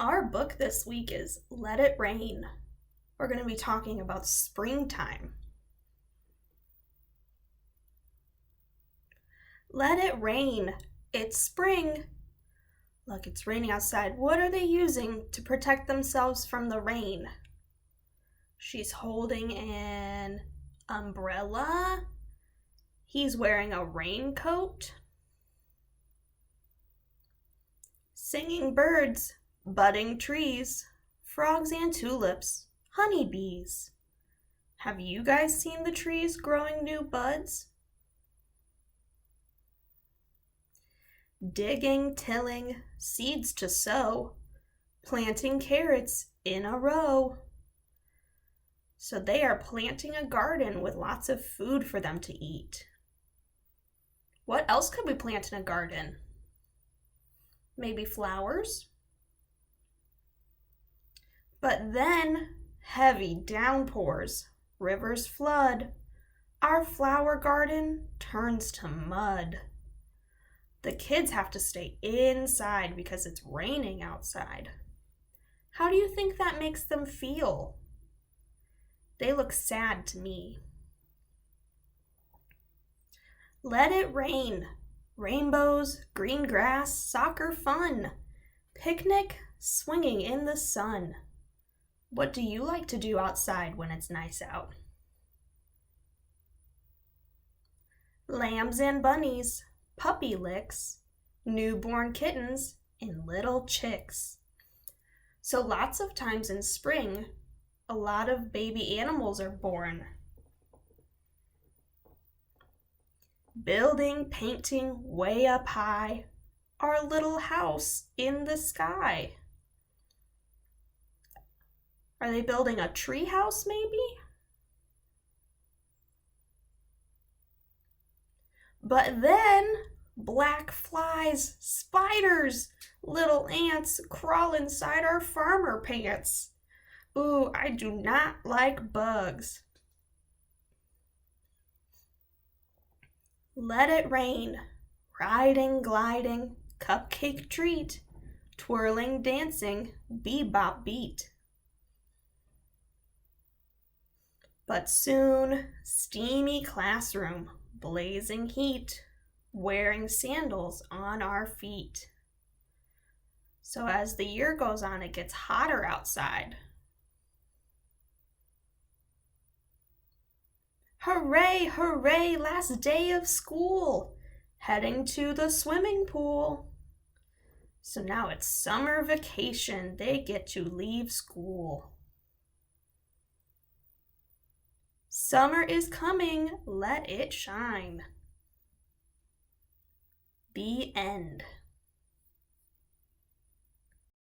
Our book this week is Let It Rain. We're going to be talking about springtime. Let it rain. It's spring. Look, it's raining outside. What are they using to protect themselves from the rain? She's holding an umbrella. He's wearing a raincoat. Singing birds, budding trees, frogs and tulips, honeybees. Have you guys seen the trees growing new buds? Digging, tilling, seeds to sow, planting carrots in a row. So they are planting a garden with lots of food for them to eat. What else could we plant in a garden? Maybe flowers? But then heavy downpours, rivers flood. Our flower garden turns to mud. The kids have to stay inside because it's raining outside. How do you think that makes them feel? They look sad to me. Let it rain. Rainbows, green grass, soccer fun. Picnic, swinging in the sun. What do you like to do outside when it's nice out? Lambs and bunnies, puppy licks, newborn kittens, and little chicks. So lots of times in spring, a lot of baby animals are born. Building, painting way up high, our little house in the sky. Are they building a tree house maybe? But then black flies, spiders, little ants crawl inside our farmer pants. Ooh, I do not like bugs. Let it rain. Riding, gliding, cupcake treat, twirling, dancing, bebop beat. But soon, steamy classroom, blazing heat, wearing sandals on our feet. So as the year goes on, it gets hotter outside. Hooray, hooray, last day of school, heading to the swimming pool. So now it's summer vacation, they get to leave school. Summer is coming, let it shine. The end.